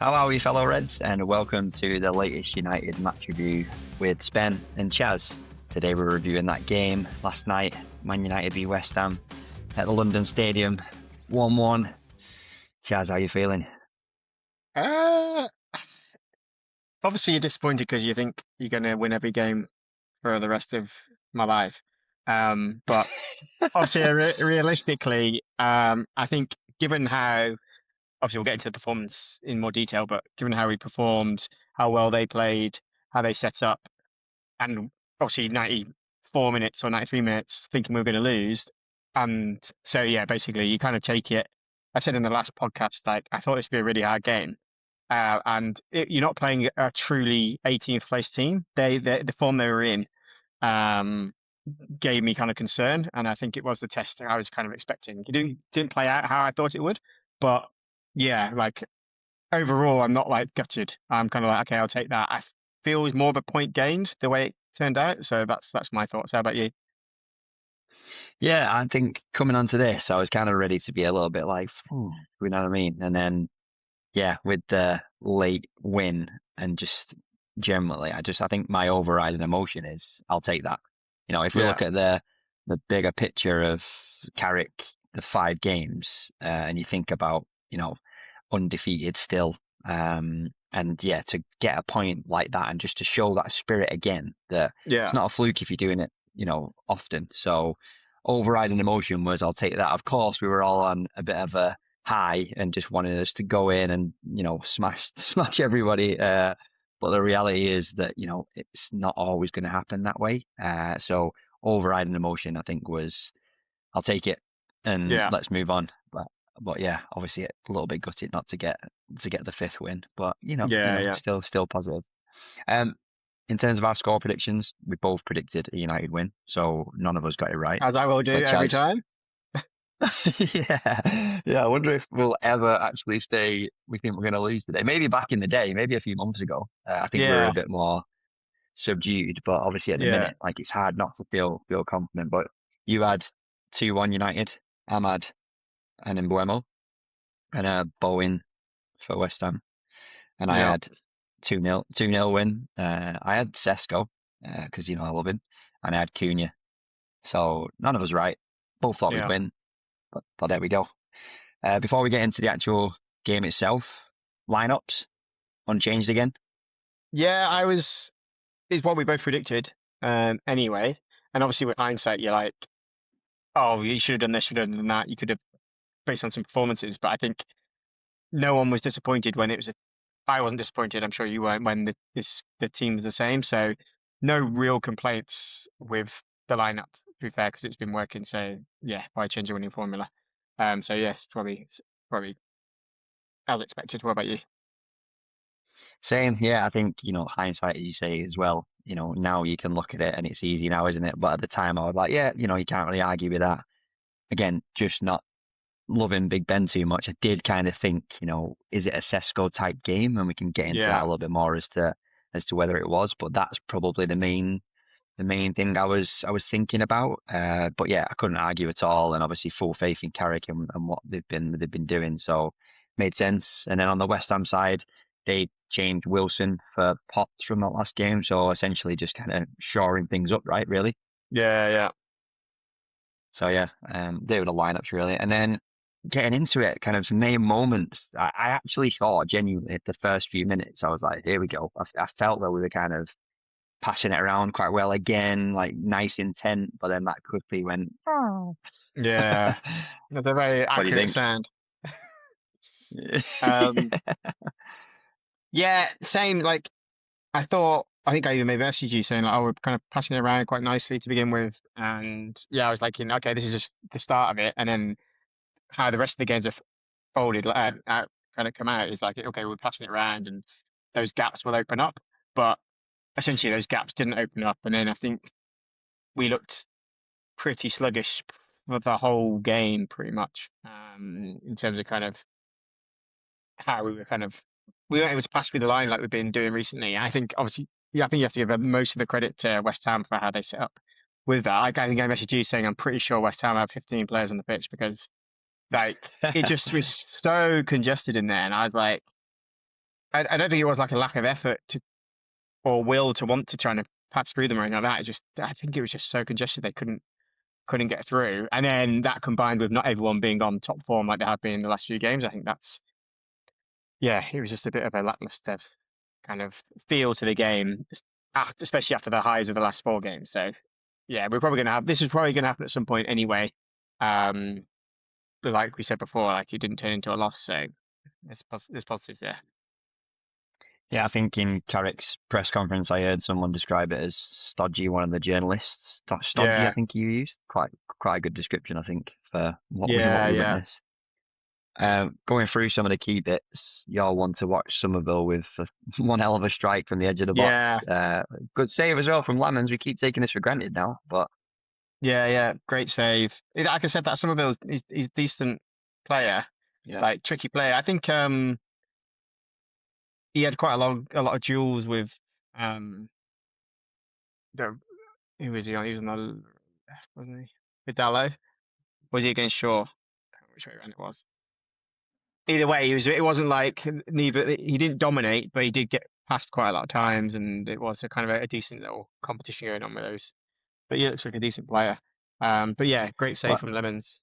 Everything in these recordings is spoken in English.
How are we, fellow Reds, and welcome to the latest United match review with Spen and Chaz. Today we're reviewing that game last night, Man United v West Ham at the London Stadium, 1-1. Chaz, how are you feeling? Obviously you're disappointed because you think you're going to win every game for the rest of my life. But obviously, realistically, I think given how, obviously we'll get into the performance in more detail, but given how we performed, how well they played, how they set up, and obviously 94 minutes or 93 minutes thinking we were going to lose. And so, yeah, basically you kind of take it. I said in the last podcast, like, I thought this would be a really hard game. You're not playing a truly 18th place team. The form they were in, um, gave me kind of concern, and I think it was the test that I was kind of expecting. It didn't play out how I thought it would, but yeah, like overall, I'm not like gutted. I'm kind of like, okay, I'll take that. I feel it was more of a point gained the way it turned out, so that's my thoughts. How about you? Yeah, I think coming onto this, I was kind of ready to be a little bit like, you know what I mean? And then, yeah, with the late win and just generally, I think my overriding emotion is I'll take that. If we Yeah, look at the bigger picture of Carrick, the 5 games, and you think about, undefeated still, and yeah, to get a point like that and just to show that spirit again, that it's yeah, not a fluke if you're doing it, often. So overriding emotion was I'll take that. Of course, we were all on a bit of a high and just wanted us to go in and smash everybody. But the reality is that it's not always going to happen that way. So overriding emotion, I think, was I'll take it and yeah, let's move on. But yeah, obviously a little bit gutted not to get the 5th win. But yeah. still positive. Um, in terms of our score predictions, we both predicted a United win, so none of us got it right. As I will do But every Chaz, time. yeah. I wonder if we'll ever actually say we think we're going to lose today. Maybe back in the day, maybe a few months ago. I think we were a Yeah, bit more subdued, but obviously at the yeah, minute, like it's hard not to feel confident. But you had 2-1 United, Ahmad and Embuemo, and Bowen for West Ham, and I yeah, had 2-0 win. I had Šeško because I love him, and I had Cunha. So none of us right. Both thought we'd yeah, win, but there we go. Before we get into the actual game itself, lineups unchanged again. yeah. Is what we both predicted. Anyway, and obviously with hindsight, you're like, oh, you should have done this, should have done that. You could have based on some performances, but I think no one was disappointed when it was. I wasn't disappointed. I'm sure you weren't when the team was the same. So no real complaints with the lineup. To be fair, because it's been working. So yeah, why change a winning formula? So yes, probably as expected. What about you? Same, yeah. I think hindsight, as you say as well. Now you can look at it and it's easy now, isn't it? But at the time, I was like, yeah, you can't really argue with that. Again, just not loving Big Ben too much. I did kind of think, is it a Šeško type game? And we can get into that a Yeah, little bit more as to whether it was. But that's probably the main thing I was thinking about. But yeah, I couldn't argue at all, and obviously full faith in Carrick and what they've been doing. So made sense. And then on the West Ham side, they changed Wilson for Potts from that last game, so essentially just kind of shoring things up, right? Really. yeah. So yeah, they were the lineups really, and then getting into it, kind of main moments. I actually thought genuinely the first few minutes, I was like, here we go. I felt that we were kind of passing it around quite well again, like nice intent, but then that quickly went. Oh. Yeah. That's a very What do you accurate think? sound. Um, yeah, same. Like I think I even maybe messaged you saying like, oh, we're kind of passing it around quite nicely to begin with, and yeah, I was like, okay, this is just the start of it, and then how the rest of the games are folded, kind of come out is like, okay, we're passing it around, and those gaps will open up, but essentially those gaps didn't open up, and then I think we looked pretty sluggish for the whole game, pretty much, in terms of kind of how we were kind of we weren't able to pass through the line like we've been doing recently. I think obviously, yeah, I think you have to give most of the credit to West Ham for how they set up with that. I think I messaged you saying I'm pretty sure West Ham have 15 players on the pitch because like it just was so congested in there, and I was like, I don't think it was like a lack of effort to or will to want to try and pass through them or anything like that. It's just I think it was just so congested they couldn't get through. And then that combined with not everyone being on top form like they have been in the last few games, I think that's yeah, it was just a bit of a lackluster kind of feel to the game, especially after the highs of the last 4 games. So yeah, we're probably gonna have this is probably gonna happen at some point anyway. Um, but like we said before, like it didn't turn into a loss, so there's positives there. Yeah, I think in Carrick's press conference, I heard someone describe it as stodgy. One of the journalists, stodgy, I Yeah, think you used quite a good description, I think, for what yeah, we yeah, witnessed. Going through some of the key bits, y'all want to watch Somerville with one hell of a strike from the edge of the box. yeah, Good save as well from Lemons. We keep taking this for granted now, but yeah, yeah. Great save. Like I said, that Somerville's he's a decent player, yeah, like tricky player. I think he had quite a lot of duels with um the who was he on? He was on the left, wasn't he? Vidallo. Was he against Shaw? I can't remember which way around it was. Either way, it wasn't like neither he didn't dominate, but he did get past quite a lot of times, and it was a kind of a decent little competition going on with those. But he looks like a decent player. But yeah, great save but from Lemons.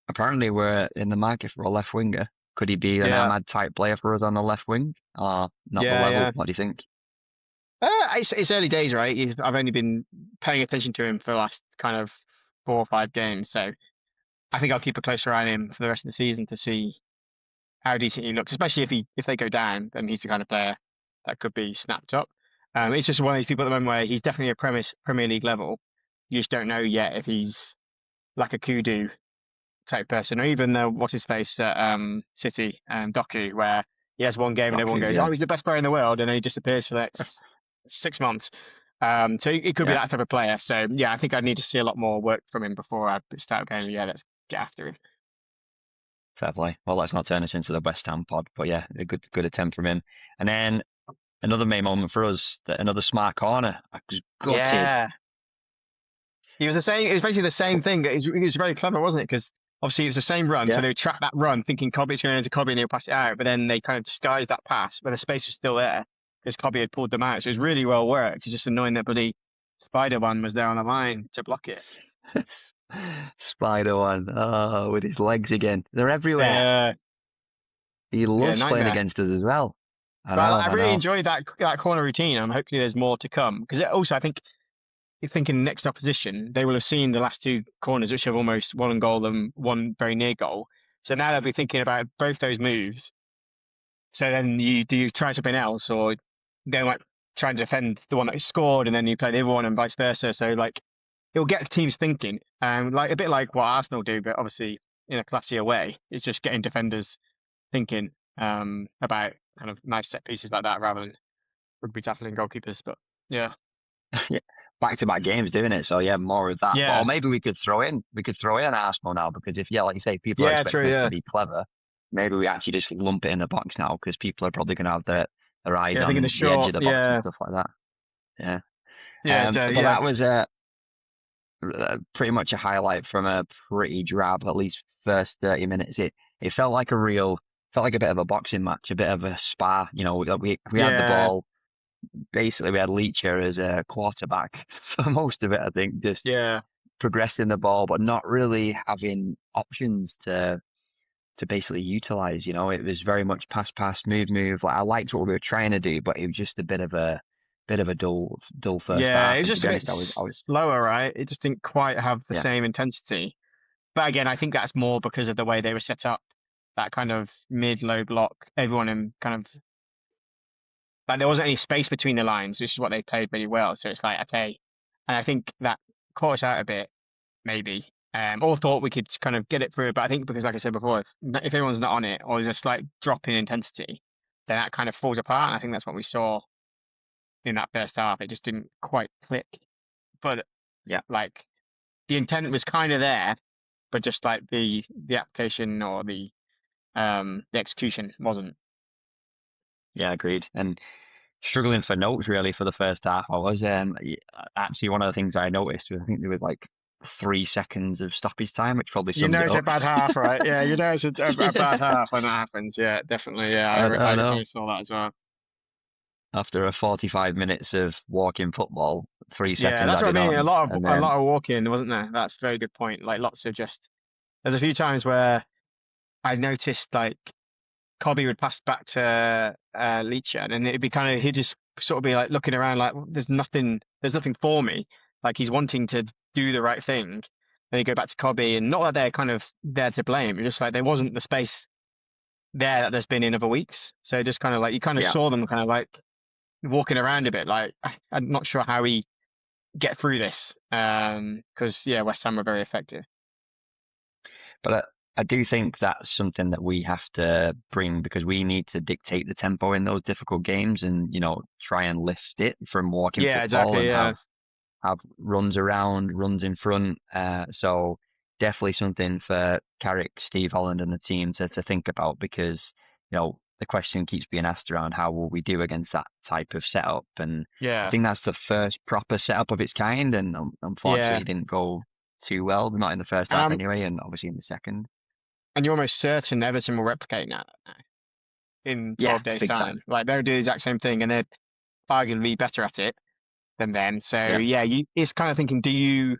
apparently we're in the market for a left winger. Could he be an Yeah, Ahmad type player for us on the left wing? Not the yeah, level. yeah. What do you think? It's early days, right? I've only been paying attention to him for the last kind of 4 or 5 games, so I think I'll keep a closer eye on him for the rest of the season to see how decent he looks, especially if they go down, then he's the kind of player that could be snapped up. It's just one of these people at the moment where he's definitely a Premier League level. You just don't know yet if he's like a kudu type person, or even what's his face at City and Doku, where he has one game and everyone Doku, goes, yeah, "Oh, he's the best player in the world," and then he disappears for the next 6 months. So it could be yeah, that type of player. So yeah, I think I need to see a lot more work from him before I start going, yeah, let's get after him. fair play. Well, let's not turn this into the West Ham pod, but yeah, a good attempt from him. And then another main moment for us, another smart corner. I was gutted. Yeah, he was the same. It was basically the same thing. It was very clever, wasn't it? Because obviously it was the same run, so Yeah, they would track that run, thinking Kobbie's going into Kobbie and he'll pass it out. But then they kind of disguised that pass, but the space was still there because Kobbie had pulled them out. So it was really well worked. It's just annoying that bloody Spider-Wan was there on the line to block it. Spider-Wan, oh, with his legs again. They're everywhere. Uh, He yeah, loves playing nightmare. against us as well. But I I really know. enjoyed that corner routine. I'm hopefully there's more to come because also I think you're thinking next opposition, they will have seen the last 2 corners, which have almost one goal and one very near goal. So now they'll be thinking about both those moves. So then you try something else, or they might try and defend the one that scored, and then you play the other one, and vice versa. So like it'll get teams thinking, like a bit like what Arsenal do, but obviously in a classier way. It's just getting defenders thinking about kind of nice set pieces like that rather than rugby tackling goalkeepers. But yeah, Yeah, back-to-back games doing it. So yeah, more of that. But or yeah, maybe we could throw in Arsenal now because if yeah, like you say, people are yeah, expecting true, us to yeah, be clever. Maybe we actually just lump it in the box now because people are probably going to have their eyes yeah. Thinking the on the edge of short, the box and yeah, stuff like that. Yeah. yeah, so But yeah, that was pretty much a highlight from a pretty drab, at least first 30 minutes. It felt like a bit of a boxing match, a bit of a spar. You know, we had the yeah, ball. Basically, we had Leacher as a quarterback for most of it. I think just yeah, progressing the ball, but not really having options to basically utilize. You know, it was very much pass, move. Like I liked what we were trying to do, but it was just a bit of a dull first yeah. It half. was And to just be a bit honest, I was slower, right? It just didn't quite have the yeah, same intensity. But again, I think that's more because of the way they were set up. That kind of mid-low block, everyone in kind of like there wasn't any space between the lines, which is what they played really well. So it's like okay, and I think that caught us out a bit, maybe. All thought we could kind of get it through, but I think because, like I said before, if everyone's not on it or there's a slight drop in intensity, then that kind of falls apart. And I think that's what we saw in that first half. It just didn't quite click. But yeah, like the intent was kind of there, but just like the application or the execution wasn't. yeah, agreed. And struggling for notes really for the first half. I was actually one of the things I noticed was I think there was like 3 seconds of stoppage time, which probably You sums know it it's a up. bad half, right? Yeah, you know it's a bad Yeah, half when that happens. Yeah, definitely. Yeah, I I know. saw that as well. After a 45 minutes of walking football, three Yeah, seconds that's what I added mean. on, and A then lot of walking, wasn't there? That's a very good point. Like lots of just. There's a few times where I noticed like Kobbie would pass back to Leacher, and then it'd be kind of he'd just sort of be like looking around like there's nothing for me. Like he's wanting to do the right thing. Then you go back to Kobbie, and not that they're kind of there to blame. It's just like there wasn't the space there that there's been in other weeks. So just kind of like you kind of yeah. saw them kind of like walking around a bit. Like I'm not sure how we get through this. Because yeah, West Ham were very effective. But I do think that's something that we have to bring because we need to dictate the tempo in those difficult games and, try and lift it from walking Yeah, football exactly. and Yeah, have runs around, runs in front. So definitely something for Carrick, Steve Holland and the team to think about because, the question keeps being asked around how will we do against that type of setup. And I yeah, think that's the first proper setup of its kind. And unfortunately, yeah. it didn't go too well, not in the first And half I'm anyway, and obviously in the second. and you're almost certain Everton will replicate that in Yeah, 12 days' big time. time. Like they'll do the exact same thing, and they're arguably better at it than them. So Yeah. yeah, it's kind of thinking, do you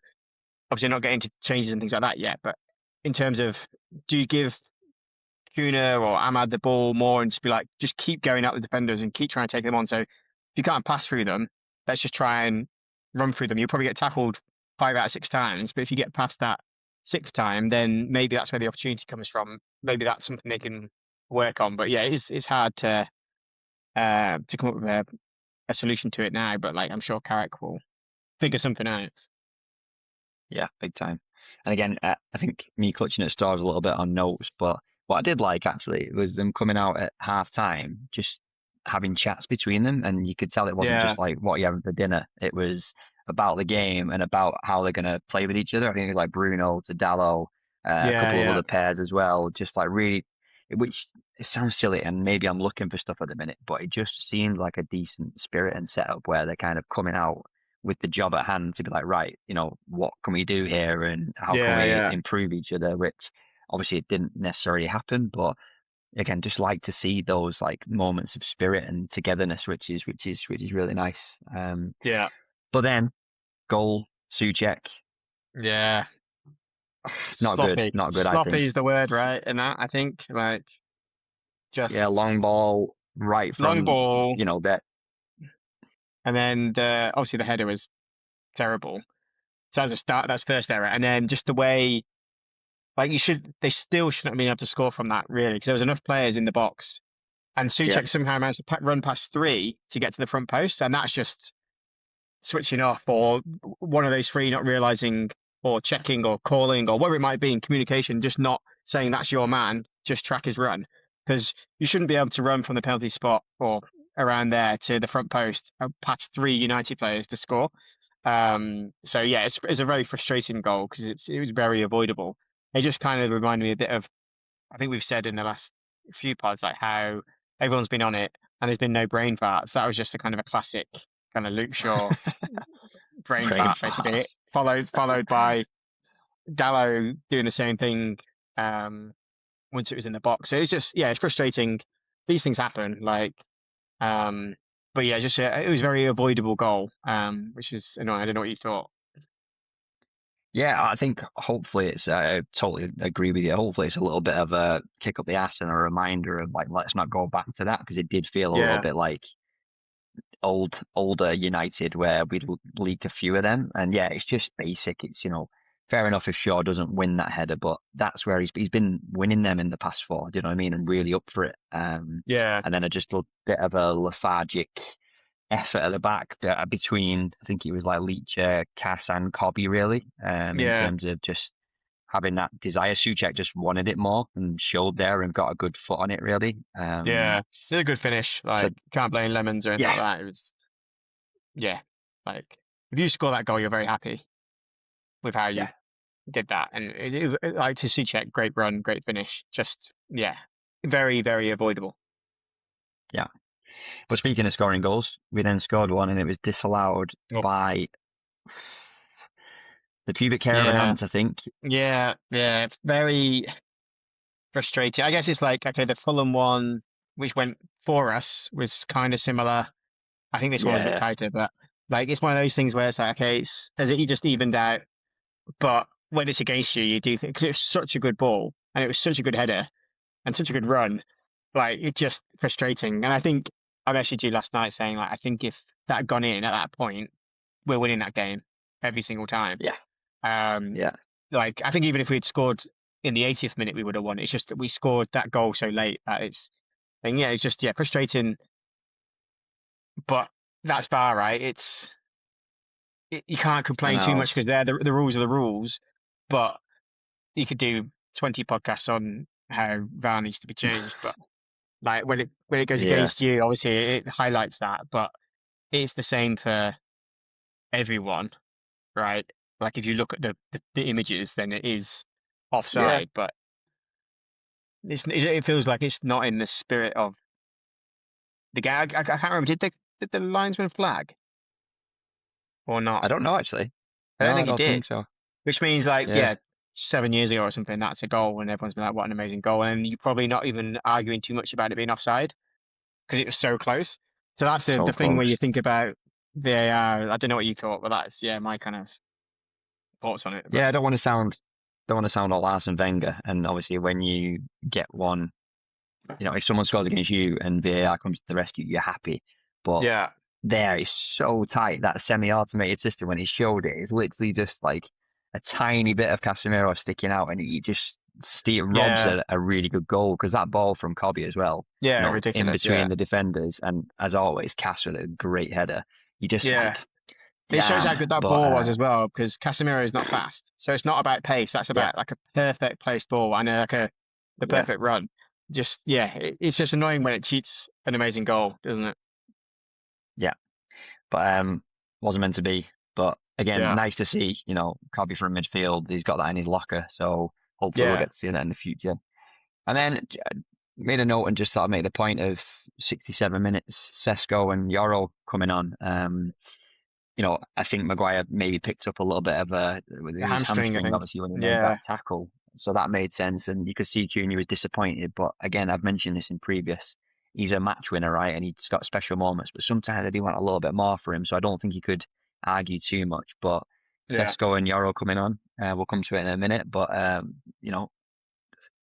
obviously not get into changes and things like that yet, but in terms of do you give Kuna or Ahmad the ball more and just be like, just keep going at the defenders and keep trying to take them on. So if you can't pass through them, let's just try and run through them. You'll probably get tackled 5 out of 6 times, but if you get past that sixth time, then maybe that's where the opportunity comes from. Maybe that's something they can work on. But yeah, it's hard to come up with a solution to it now. But like I'm sure Carrick will figure something out. Yeah, big time. And again, I think me clutching at straws a little bit on notes, but what I did like actually was them coming out at half time, just having chats between them, and you could tell it wasn't Yeah, just like what are you having for dinner. It was about the game and about how they're gonna play with each other. I think it was like Bruno to Dallo, a yeah, couple of yeah, other pairs as well, just like really, which it sounds silly, and maybe I'm looking for stuff at the minute, but it just seemed like a decent spirit and setup where they're kind of coming out with the job at hand to be like, right, what can we do here and how can yeah, we yeah. improve each other? Which obviously it didn't necessarily happen, but again, just like to see those like moments of spirit and togetherness, which is really nice. Yeah. But then goal, Soucek, Yeah. not good, Sloppy. not good. I Sloppy think. is the word, right? And that I think like Yeah, just long ball right long from ball, that. and then the obviously the header was terrible. So that's a start. That's first error, and then just the way like they still shouldn't have been able to score from that really because there was enough players in the box, and Yeah, Soucek somehow managed to run past three to get to the front post, and that's just switching off or one of those three not realizing or checking or calling or whatever it might be in communication, just not saying that's your man, just track his run. Because you shouldn't be able to run from the penalty spot or around there to the front post past three United players to score. So yeah, it's a very frustrating goal because it was very avoidable. It just kind of reminded me a bit of I think we've said in the last few pods like how everyone's been on it and there's been no brain farts. That was just a kind of a classic kind of Luke Shaw brain brain fart, basically. fart. Followed by Dallo doing the same thing once it was in the box. So it's just yeah, it's frustrating. These things happen, um, but yeah, just it was a very avoidable goal, which is annoying. I don't know what you thought. Yeah, I think hopefully I totally agree with you. Hopefully it's a little bit of a kick up the ass and a reminder of like, let's not go back to that because it did feel a little Yeah, bit like older United where we leaked a few of them. And yeah, it's just basic. It's, fair enough if Shaw doesn't win that header, but that's where he's been winning them in the past four, do you know what I mean? And really up for it. yeah, And then just a bit of a lethargic effort at the back between, I think it was like Leach, Cass and Kobbie really, in yeah, terms of just having that desire. Soucek just wanted it more and showed there and got a good foot on it really. yeah. It's a good finish. So Like can't blame Lemons or anything like yeah, that. It was yeah, like if you score that goal, you're very happy with how you yeah, did that. And like to see check, great run, great finish. Just yeah, very very avoidable. yeah. But speaking of scoring goals, we then scored one and it was disallowed Oh, by The pubic hair of an Yeah, ant, I think. yeah. It's very frustrating. I guess it's like, okay, the Fulham one, which went for us, was kind of similar. I think this one was a bit Yeah, tighter, but like it's one of those things where it's like, okay, it's as it just evened out. But when it's against you, you do think because it was such a good ball and it was such a good header and such a good run, like it's just frustrating. And I think I messaged you last night saying like I think if that had gone in at that point, we're winning that game every single time. yeah, Um, yeah. like I think even if we had scored in the 80th minute, we would have won. It's just that we scored that goal so late that and yeah, it's just frustrating. But that's VAR, right? You can't I complain too know. much because the rules are the rules. But you could do 20 podcasts on how VAR needs to be changed. But like when it goes Yeah, against you, obviously it highlights that. But it's the same for everyone, right? Like if you look at the images, then it is yeah. offside. But it feels like it's not in the spirit of the game. I can't remember. Did the linesman flag or not? I don't know actually. I No, don't I think he don't did. think so. Which means like Yeah, yeah, 7 years ago or something, that's a goal, and everyone's been like, "What an amazing goal!" And you're probably not even arguing too much about it being offside because it was so close. So that's the so thing where you close. think about VAR. I don't know what you thought, but that's my kind of thoughts on it. But Yeah, I don't want to sound all Arsene Wenger. And obviously, when you get one, if someone scores against you and VAR comes to the rescue, you're happy. But yeah, there is so tight that semi-automated system. When he showed it, it's literally just like a tiny bit of Casemiro sticking out, and he just robs yeah, a really good goal because that ball from Kobbie as well. yeah, In ridiculous. between Yeah, the defenders, and as always, Cass with a great header. You just yeah. like, It shows how damn. good that But ball was as well because Casemiro is not fast, so it's not about pace. That's yeah, about like a perfect placed ball and like the yeah, perfect run. Just it's just annoying when it cheats an amazing goal, doesn't it? yeah. But wasn't meant to be. But again, Yeah, nice to see, Kobbie from midfield. He's got that in his locker, so hopefully we'll yeah. get to see that in the future. And then made a note and just sort of make the point of 67 minutes, Šeško and Yoro coming on. I think Maguire maybe picked up a little bit of with The his hamstring, I hamstring, think. obviously, when he made Yeah, that tackle. So that made sense. And you could see Cunha was disappointed. But again, I've mentioned this in previous. He's a match winner, right? And he's got special moments. But sometimes I do want a little bit more for him. So I don't think he could argue too much. But yeah, Šeško and Yoro coming on. We'll come to it in a minute. But,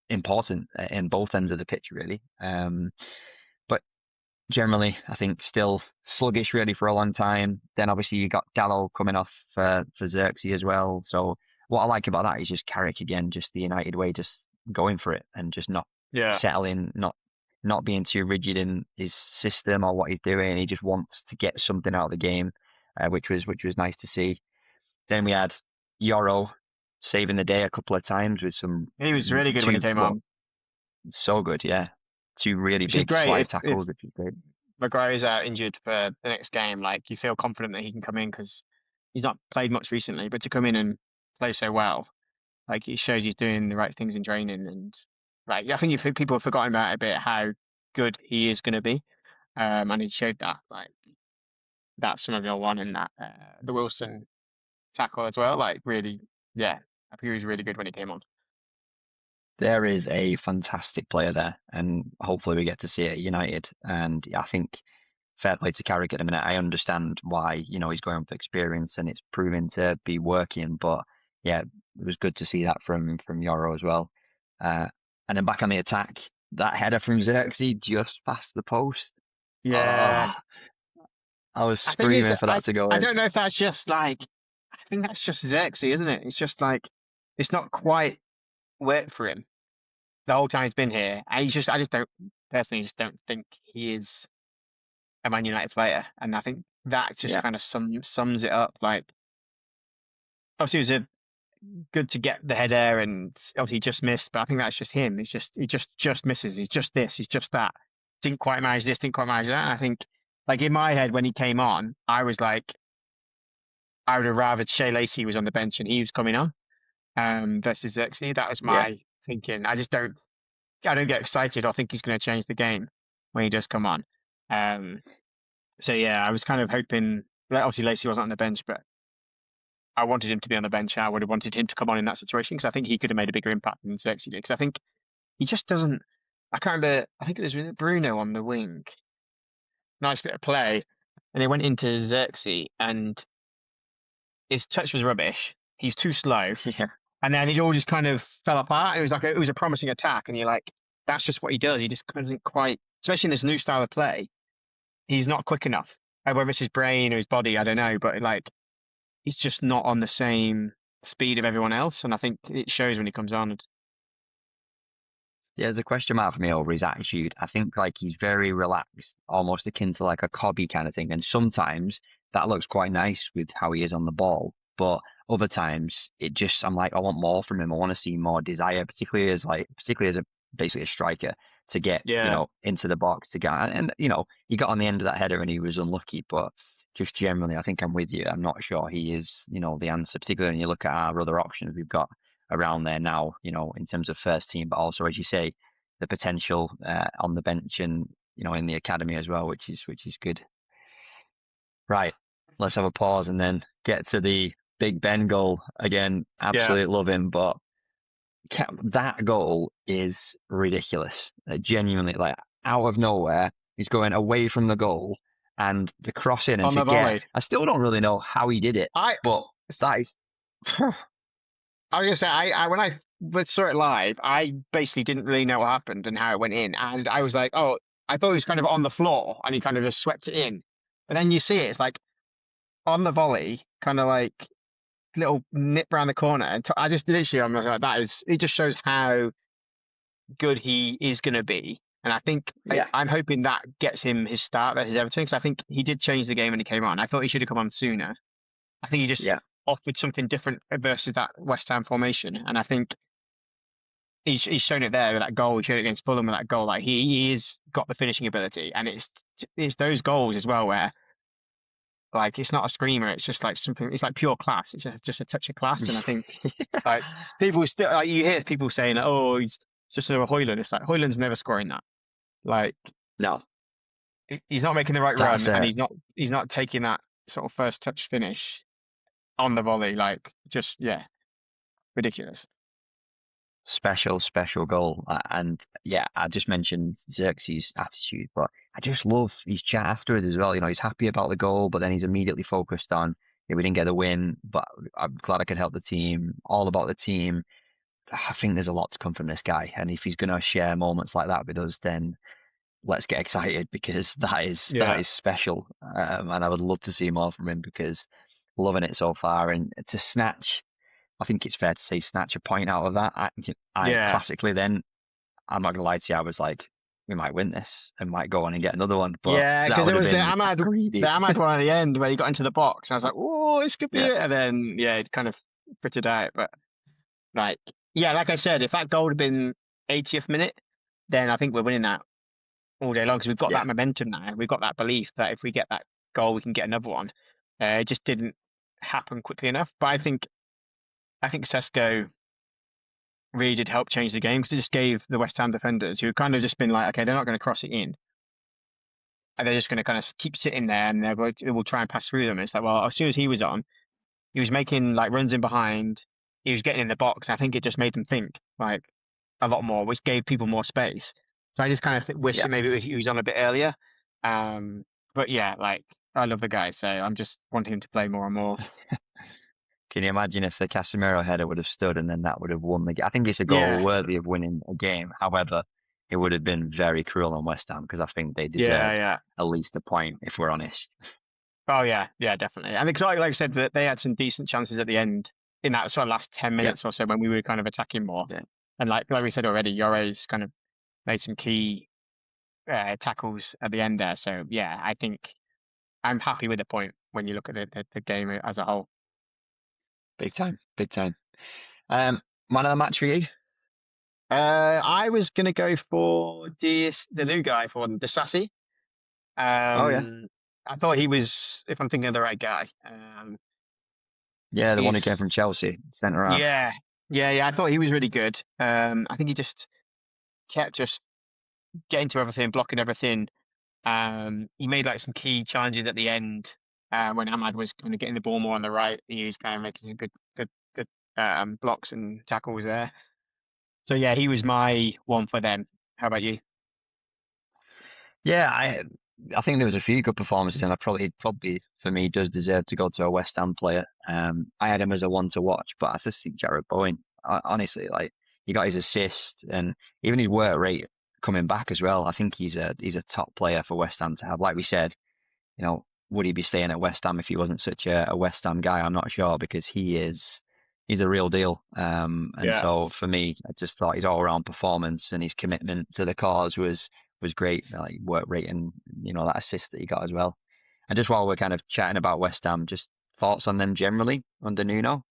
important in both ends of the pitch, really. But generally, I think still sluggish really for a long time. Then obviously you got Dallo coming off for Xerxes as well. So what I like about that is just Carrick again, just the United way, just going for it and just not yeah, settling, not being too rigid in his system or what he's doing. He just wants to get something out of the game, which was nice to see. Then we had Yoro saving the day a couple of times with some he was really good when he two came well on, so good, yeah. Two really which is big great. slide If tackles, which is great. Maguire is out injured for the next game, like you feel confident that he can come in because he's not played much recently, but to come in and play so well, like it shows he's doing the right things in training, and like I think people have forgotten about a bit how good he is going to be, and he showed that like that Somerville one and that the Wilson tackle as well, like really, yeah, I think he was really good when he came on. There is a fantastic player there, and hopefully we get to see it at United. And I think fair play to Carrick at the minute. I understand why, he's going with experience and it's proven to be working. But yeah, it was good to see that from Yoro as well. Uh, and then back on the attack, that header from Xerxes just past the post. Yeah, Oh, I was I think it's screaming for I that to go I in. don't know if that's just like I think that's just Xerxes, isn't it? It's just like it's not quite worked for him the whole time he's been here, and I just don't personally just don't think he is a Man United player, and I think that just Yeah, kind of sums it up. Like obviously it was a good to get the header, and obviously he just missed, but I think that's just him. It's just he just misses. He's just this. He's just that. Didn't quite manage this. Didn't quite manage that. And I think like in my head when he came on, I was like I would have rather Shea Lacey was on the bench and he was coming on versus Xerxes. That was yeah. my thinking. I don't get excited or think he's going to change the game when he does come on. Um, so yeah, I was kind of hoping. Obviously, Lacey wasn't on the bench, but I wanted him to be on the bench. I would have wanted him to come on in that situation because I think he could have made a bigger impact than Xerxes did. Because I think he just doesn't. I think it was with Bruno on the wing. Nice bit of play, and he went into Xerxes, and his touch was rubbish. He's too slow, Yeah. and then it all just kind of fell apart. It was like it was a promising attack, and you're like, that's just what he does. He just doesn't quite, especially in this new style of play. He's not quick enough. Whether it's his brain or his body, I don't know, but like he's just not on the same speed of everyone else, and I think it shows when he comes on. Yeah, there's a question mark for me over his attitude. I think like he's very relaxed, almost akin to like a Kobbie kind of thing. And sometimes that looks quite nice with how he is on the ball. But other times it just, I'm like, I want more from him. I want to see more desire, particularly as a basically a striker to get, Yeah, into the box to get, and he got on the end of that header and he was unlucky. But just generally, I think I'm with you. I'm not sure he is, the answer, particularly when you look at our other options we've got around there now, in terms of first team, but also, as you say, the potential on the bench and in the academy as well, which is good. Right, let's have a pause and then get to the Big Ben goal again. yeah. Absolutely love him, but that goal is ridiculous. Genuinely, like out of nowhere, he's going away from the goal and the cross in, and On to the get. volley. I still don't really know how he did it, I but that is. I was gonna say when I saw it live, I basically didn't really know what happened and how it went in, and I was like, oh, I thought he was kind of on the floor and he kind of just swept it in, but then you see it, it's like on the volley, kind of like little nip around the corner, and I just literally I'm like that is it just shows how good he is gonna be, and I think Yeah, I'm hoping that gets him his start at his Everton because I think he did change the game when he came on. I thought he should have come on sooner. I think he just yeah. offered something different versus that West Ham formation, and I think he's shown it there with that goal. He showed it against Fulham with that goal. Like he's got the finishing ability, and it's those goals as well where like it's not a screamer. It's just like something. It's like pure class. It's just a touch of class, and I think like people still like you hear people saying, "Oh, he's just sort of a Hoyland." It's like Hoyland's never scoring that. Like No, he's not making the right that's run, and he's not taking that sort of first touch finish on the volley. Like just yeah, ridiculous. special, special goal. And yeah, I just mentioned Xerxes' attitude, but I just love his chat afterwards as well. He's happy about the goal, but then he's immediately focused on, yeah, we didn't get the win, but I'm glad I could help the team, all about the team. I think there's a lot to come from this guy. And if he's going to share moments like that with us, then let's get excited because that Yeah, is special. And I would love to see more from him because loving it so far. And to snatch, I think it's fair to say, snatch a point out of that. I yeah. classically then, I'm not gonna lie to you, I was like, we might win this and might go on and get another one, but Yeah, that because would there have was the been The greedy. Ahmad one at the end where he got into the box. And I was like, oh, this could be Yeah, it. And then, yeah, it kind of frittered out. But, like, yeah, like I said, if that goal had been 80th minute, then I think we're winning that all day long because we've got yeah, that momentum now. We've got that belief that if we get that goal, we can get another one. It just didn't happen quickly enough. But I think Sesko really did help change the game because it just gave the West Ham defenders who had kind of just been like, okay, they're not going to cross it in and they're just going to kind of keep sitting there and they will try and pass through them. It's like, well, as soon as he was on, he was making like runs in behind, he was getting in the box. I think it just made them think like a lot more, which gave people more space. So I just kind of wish yeah. that maybe he was on a bit earlier. Um, but yeah, like I love the guy, so I'm just wanting him to play more and more. Can you imagine if the Casemiro header would have stood and then that would have won the game? I think it's a goal Yeah, worthy of winning a game. However, it would have been very cruel on West Ham because I think they yeah, deserved yeah. at least a point, if we're honest. Oh yeah, yeah, definitely. And because like I said, that they had some decent chances at the end in that sort of last 10 Yeah, minutes or so when we were kind of attacking more. yeah. And like we said already, Yore's kind of made some key tackles at the end there. So yeah, I think I'm happy with the point when you look at the game as a whole. Big time, big time. Man of the match for you? I was gonna go for the new guy for them, Disassi. Oh yeah. Um, I thought he was, if I'm thinking of the right guy, Yeah, the one who came he's from Chelsea, centre half. yeah, yeah, yeah. I thought he was really good. I think he just kept just getting to everything, blocking everything. He made like some key challenges at the end. when Ahmad was kind of getting the ball more on the right, he was kind of making some good blocks and tackles there. So yeah, he was my one for them. How about you? Yeah, I think there was a few good performances, and I probably for me does deserve to go to a West Ham player. I had him as a one to watch, but I just think Jarrod Bowen, honestly, like he got his assist and even his work rate coming back as well. I think he's a top player for West Ham to have. Like we said, would he be staying at West Ham if he wasn't such a West Ham guy? I'm not sure because he's a real deal. And Yeah. so for me, I just thought his all round performance and his commitment to the cause was great. Like work rate and that assist that he got as well. And just while we're kind of chatting about West Ham, just thoughts on them generally under Nuno.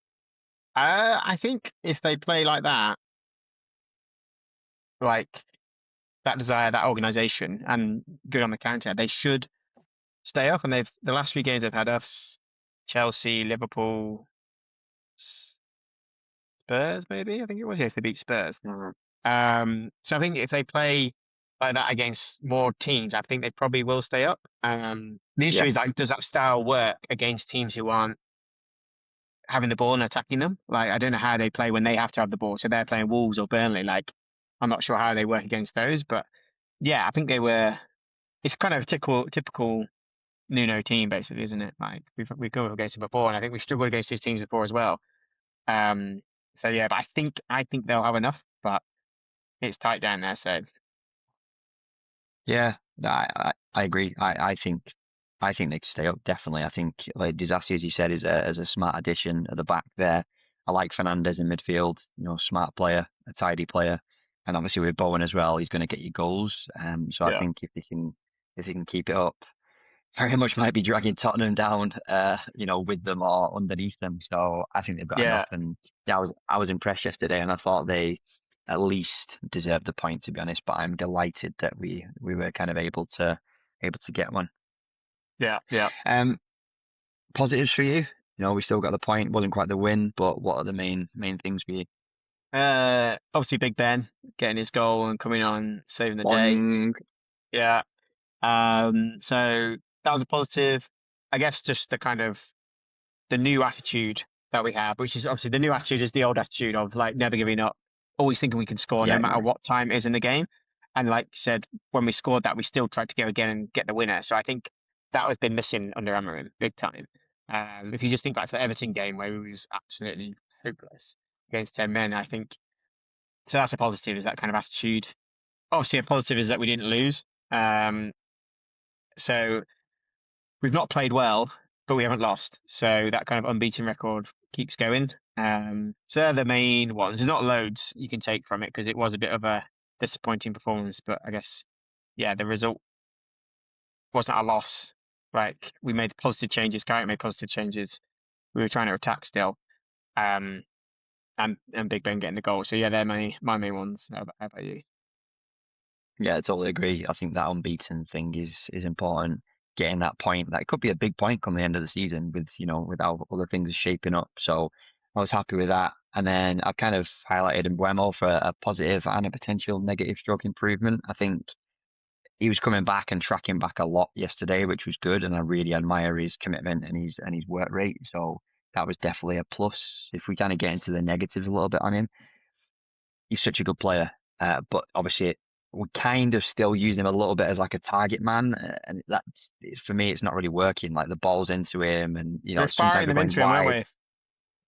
I think if they play like that, like that desire, that organisation, and good on the counter, they should stay up. And the last few games they've had us, Chelsea, Liverpool, Spurs, maybe I think it was. Yes, they beat Spurs. So I think if they play like that against more teams, I think they probably will stay up. The issue Yeah, is like, does that style work against teams who aren't having the ball and attacking them? Like, I don't know how they play when they have to have the ball. So they're playing Wolves or Burnley. Like, I'm not sure how they work against those, but yeah, I think they were. It's kind of a typical Nuno team, basically, isn't it? Like we've gone up against them before, and I think we struggled against these teams before as well. Um, so yeah, but I think they'll have enough, but it's tight down there. So yeah, no, I agree. I think they could stay up definitely. I think like Disasi, as you said, is a smart addition at the back there. I like Fernandez in midfield. Smart player, a tidy player, and obviously with Bowen as well, he's going to get you goals. So I yeah, think if they can keep it up, very much might be dragging Tottenham down, with them or underneath them. So I think they've got yeah, enough. And yeah, I was impressed yesterday, and I thought they at least deserved the point, to be honest. But I'm delighted that we were kind of able to get one. yeah. Um, Positives for you? We still got the point. Wasn't quite the win, but what are the main things for you? Obviously Big Ben getting his goal and coming on saving the day. Boing. Yeah. So that was a positive. I guess just the kind of the new attitude that we have, which is obviously the new attitude is the old attitude of like never giving up, always thinking we can score no Yeah, matter yeah, what time it is in the game. And like you said, when we scored that, we still tried to go again and get the winner. So I think that has been missing under Amarim big time. If you just think back to the Everton game where we was absolutely hopeless against 10 men, I think so that's a positive is that kind of attitude. Obviously, a positive is that we didn't lose. Um, so we've not played well, but we haven't lost. So that kind of unbeaten record keeps going. So they're the main ones. There's not loads you can take from it because it was a bit of a disappointing performance, but I guess, yeah, the result wasn't a loss. Like we made positive changes, Carrick made positive changes. We were trying to attack still. Um, and Big Ben getting the goal. So yeah, they're my main ones. How about you? yeah. I totally agree. I think that unbeaten thing is important. Getting that point, that could be a big point come the end of the season with how other things are shaping up. So I was happy with that. And then I've kind of highlighted Mbuemo for a positive and a potential negative stroke improvement. I think he was coming back and tracking back a lot yesterday, which was good. And I really admire his commitment and his work rate. So that was definitely a plus. If we kind of get into the negatives a little bit on him, he's such a good player. But obviously, we kind of still use him a little bit as like a target man, and that's for me, it's not really working. Like the ball's into him, and We're sometimes firing we're them going into him, weren't wide. we?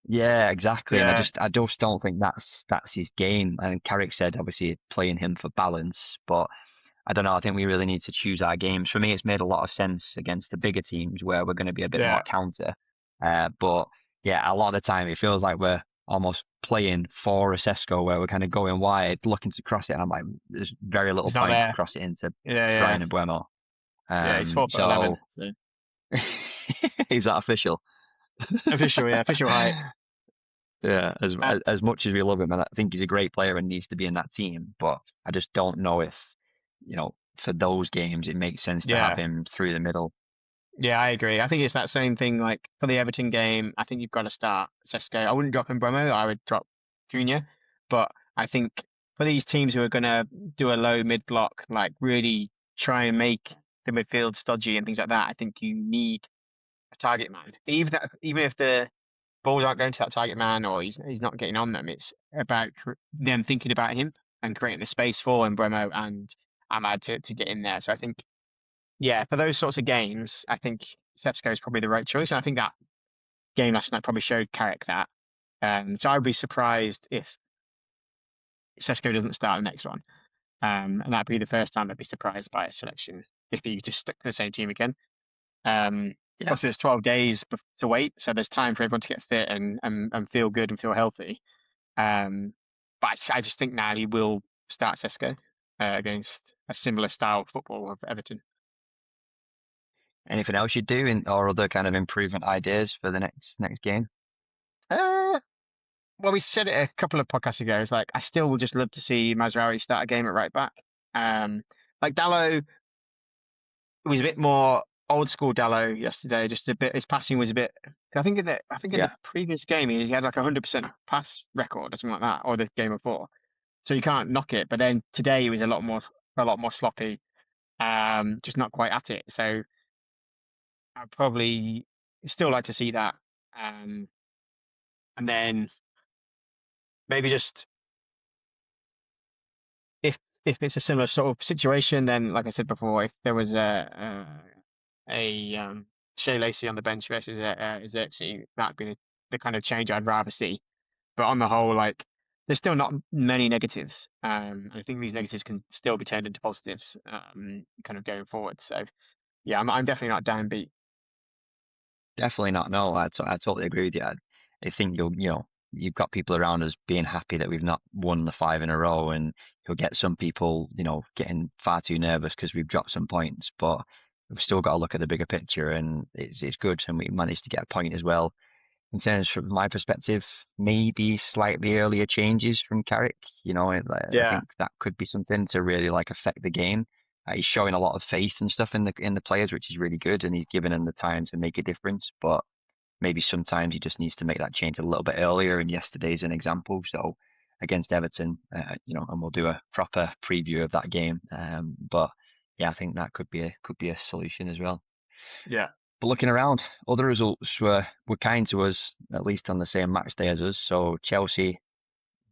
Yeah, exactly. And I Yeah, just I just don't think that's his game. And Carrick said obviously playing him for balance, but I don't know. I think we really need to choose our games. For me, it's made a lot of sense against the bigger teams where we're going to be a bit more yeah. counter. But yeah, a lot of the time it feels like we're almost playing for a Sesco where we're kind of going wide, looking to cross it. And I'm like, there's very little He's not point to there. cross it into Yeah, yeah, Brian and Buemo. yeah. He's 4'11". So So is that official? official, yeah, official height. Yeah, as, Uh, as as much as we love him, and I think he's a great player and needs to be in that team, but I just don't know if, for those games it makes sense to have yeah, him through the middle. yeah. I agree. I think it's that same thing. Like for the Everton game, I think you've got to start Sesko. I wouldn't drop Mbeumo. I would drop Cunha. But I think for these teams who are gonna do a low mid block, like really try and make the midfield stodgy and things like that, I think you need a target man. Even if the balls aren't going to that target man or he's not getting on them, it's about them thinking about him and creating the space for Bremo and Ahmad to get in there. So I think, yeah, for those sorts of games, I think Šeško is probably the right choice. And I think that game last night probably showed Carrick that. So I would be surprised if Šeško doesn't start the next one. And that'd be the first time I'd be surprised by a selection if he just stuck to the same team again. Yeah. Obviously, there's 12 days to wait, so there's time for everyone to get fit and feel good and feel healthy. But I just think now he will start Šeško against a similar style of football of Everton. Anything else you'd do or other kind of improvement ideas for the next game? Well, we said it a couple of podcasts ago. It's like I still would just love to see Mazraoui start a game at right back. Like Dalot was a bit more old school Dalot yesterday. Just a bit, his passing was a bit. I think in the previous game he had like 100% pass record or something like that, or the game before. So you can't knock it. But then today he was a lot more sloppy, just not quite at it. So I'd probably still like to see that. And then maybe just if it's a similar sort of situation, then like I said before, if there was a Shea Lacey on the bench versus Xerxes, that'd be the kind of change I'd rather see. But on the whole, like there's still not many negatives. I think these negatives can still be turned into positives, kind of going forward. So yeah, I'm definitely not downbeat. Definitely not. No, I totally agree with you. I think you've got people around us being happy that we've not won the 5 in a row, and you'll get some people, getting far too nervous because we've dropped some points. But we've still got to look at the bigger picture, and it's good, and we managed to get a point as well. In terms from my perspective, maybe slightly earlier changes from Carrick. I Yeah, think that could be something to really like affect the game. He's showing a lot of faith and stuff in the players, which is really good, and he's giving them the time to make a difference. But maybe sometimes he just needs to make that change a little bit earlier. And yesterday's an example. So against Everton, and we'll do a proper preview of that game. But yeah, I think that could be a solution as well. yeah. But looking around, other results were kind to us, at least on the same match day as us. So Chelsea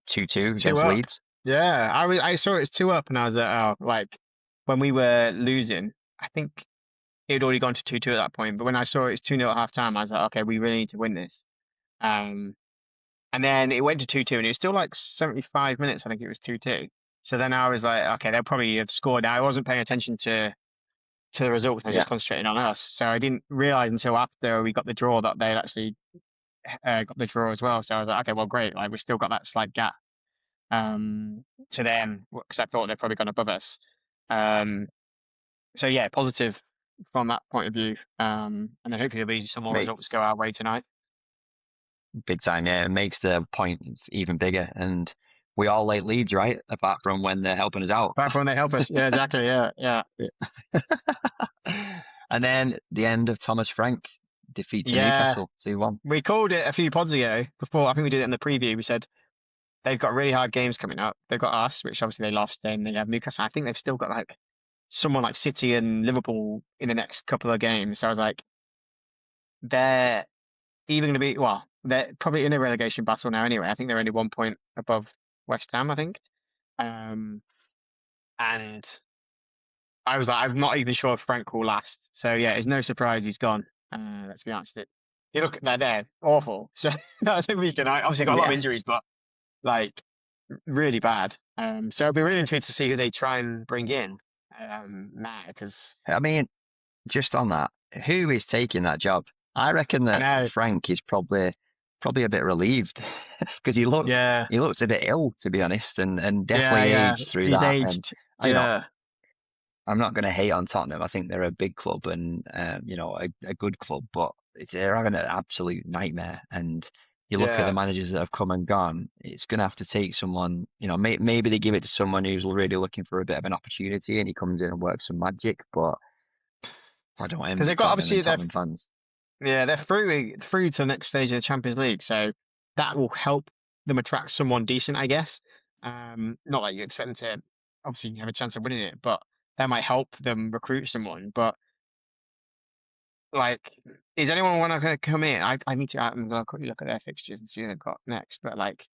2-2 Two against up. Leeds. Yeah, I saw it was two up, and I was like, oh, like when we were losing, I think it had already gone to 2-2 at that point. But when I saw it was 2-0 at half time, I was like, okay, we really need to win this. Um, and then it went to 2-2, and it was still like 75 minutes. I think it was 2-2. So then I was like, okay, they'll probably have scored. Now I wasn't paying attention to the results. I was Yeah, just concentrating on us. So I didn't realize until after we got the draw that they'd actually got the draw as well. So I was like, okay, well, great. Like we still got that slight gap to them because I thought they'd probably gone above us. Um, so yeah, positive from that point of view. And then hopefully there'll be some more results makes go our way tonight. big time. Yeah, it makes the point even bigger. And we all like Leeds, right? Apart from when they're helping us out. Apart from when they help us. Yeah, exactly. Yeah, yeah. And then the end of Thomas Frank defeat to Yeah. Newcastle 2-1. We called it a few pods ago before. I think we did it in the preview. We said they've got really hard games coming up. They've got us, which obviously they lost. Then they have Newcastle. I think they've still got like someone like City and Liverpool in the next couple of games. So I was like, they're even going to be, well, they're probably in a relegation battle now anyway. I think they're only 1 point above West Ham, I think. Um, and I was like, I'm not even sure if Frank will last. So yeah, it's no surprise he's gone. Let's be honest. You look, they're awful. So I think we can, obviously got a lot of Yeah, injuries, but like really bad. So it'll be really interesting to see who they try and bring in now because I mean, just on that, who is taking that job? I reckon I that know, Frank is probably a bit relieved because he looked yeah, he looked a bit ill, to be honest, and yeah, definitely yeah, aged through he's that. And aged, you know, yeah, I'm not going to hate on Tottenham. I think they're a big club and a good club, but they're having an absolute nightmare. And you look at the yeah, managers that have come and gone. It's going to have to take someone. Maybe they give it to someone who's really looking for a bit of an opportunity, and he comes in and works some magic. But I don't because envy they've got Tottenham obviously and Tottenham fans. they're through to the next stage of the Champions League, so that will help them attract someone decent, I guess. Not like you expect them to obviously have a chance of winning it, but that might help them recruit someone. But like, is anyone want to come in? I need to. I'm gonna quickly look at their fixtures and see who they've got next. But like,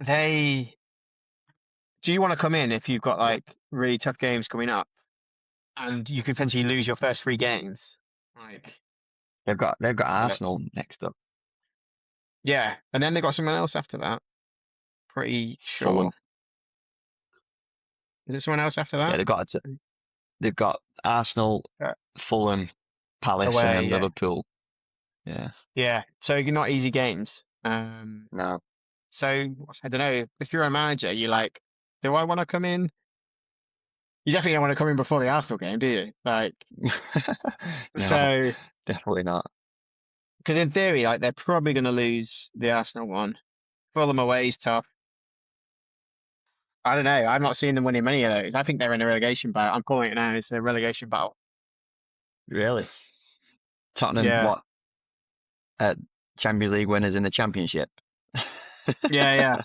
they. Do you want to come in if you've got like really tough games coming up, and you can potentially lose your first 3 games? Like, They've got let's have a look. Arsenal next up. Yeah, and then they got someone else after that. Pretty sure. Fulham. Is it someone else after Yeah, that? they've got Arsenal, Yeah. Fulham, Palace, Away, and then yeah. Liverpool. Yeah. Yeah, so you're not easy games. No. So I don't know. If you're a manager, you're like, do I want to come in? You definitely don't want to come in before the Arsenal game, do you? Like, No, so definitely not. because in theory, like they're probably going to lose the Arsenal one. Fulham away is tough. I don't know. I'm not seeing them winning many of those. I think they're in a relegation battle. I'm calling it now. It's a relegation battle. Really? Tottenham, Yeah. what? Champions League winners in the Championship. Yeah.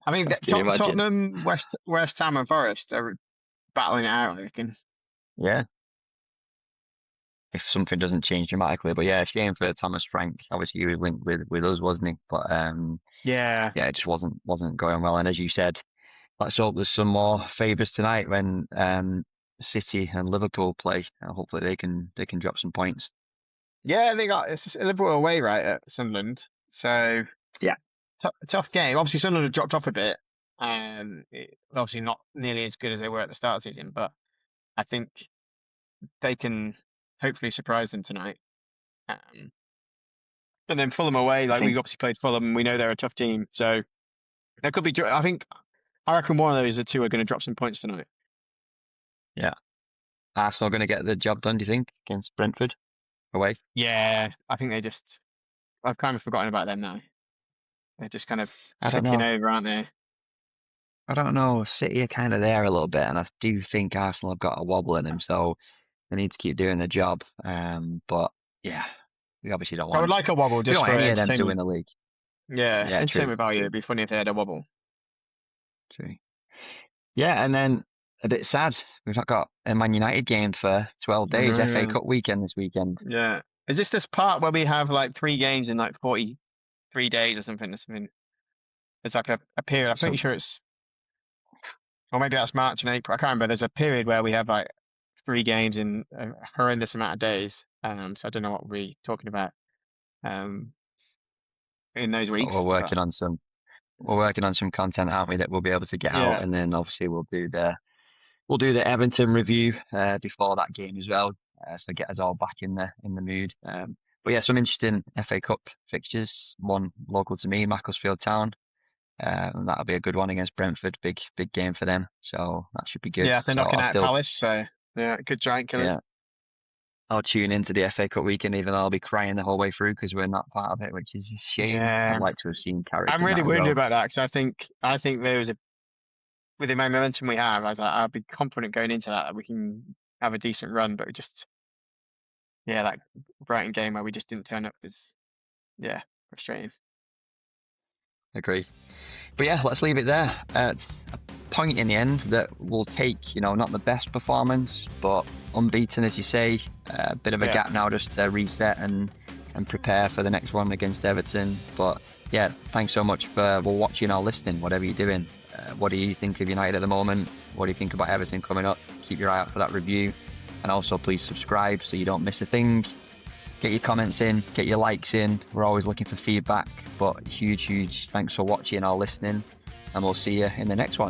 I mean, Can you imagine? Tottenham, West Ham, and Forest are battling it out, I reckon. Yeah. If something doesn't change dramatically, but yeah, shame for Thomas Frank. Obviously, he was linked with us, wasn't he? But Yeah. it just wasn't going well. And as you said, let's hope there's some more favours tonight when City and Liverpool play. Hopefully, they can drop some points. Yeah, they got Liverpool away right at Sunderland, so yeah, tough game. Obviously, Sunderland have dropped off a bit, obviously not nearly as good as they were at the start of the season, but I think they can hopefully surprise them tonight. And then Fulham away, like we obviously played Fulham, we know they're a tough team, so there could be. I reckon one of those two are going to drop some points tonight. Yeah, Arsenal going to get the job done. Do you think against Brentford? Away? Yeah, I think I've kind of forgotten about them now. They're just kind of taking over, aren't they? I don't know. City are kind of there a little bit, and I do think Arsenal have got a wobble in them, so they need to keep doing their job. But yeah, we obviously don't want. I would like a wobble just for any of them to win the league. Yeah, entertainment value. It'd be funny if they had a wobble. True. Yeah, and then a bit sad. We've not got a Man United game for 12 days. FA Cup weekend this weekend. Yeah. Is this part where we have like 3 games in like 43 days or something? It's like a period. I'm pretty sure it's, or maybe that's March and April. I can't remember. There's a period where we have like 3 games in a horrendous amount of days. So I don't know what we're talking about in those weeks. We're working on some content, aren't we, that we'll be able to get out, and then obviously we'll do the Everton review before that game as well, so get us all back in the mood. But yeah, some interesting FA Cup fixtures. One local to me, Macclesfield Town. And that'll be a good one against Brentford. Big game for them. So that should be good. Yeah, they're knocking out Palace. So yeah, good giant killers. Yeah. I'll tune into the FA Cup weekend, even though I'll be crying the whole way through because we're not part of it, which is a shame. Yeah. I'd like to have seen Carrick. I'm really worried about that because I think there was with the momentum we have, I'll be confident going into that we can have a decent run, but that Brighton game where we just didn't turn up was, frustrating. Agree. But yeah, let's leave it there. At a point in the end that we'll take, not the best performance, but unbeaten, as you say. A bit of a gap now just to reset and prepare for the next one against Everton. But yeah, thanks so much for watching or listening, whatever you're doing. What do you think of United at the moment? What do you think about Everton coming up? Keep your eye out for that review. And also please subscribe so you don't miss a thing. Get your comments in, get your likes in. We're always looking for feedback. But huge thanks for watching or listening. And we'll see you in the next one.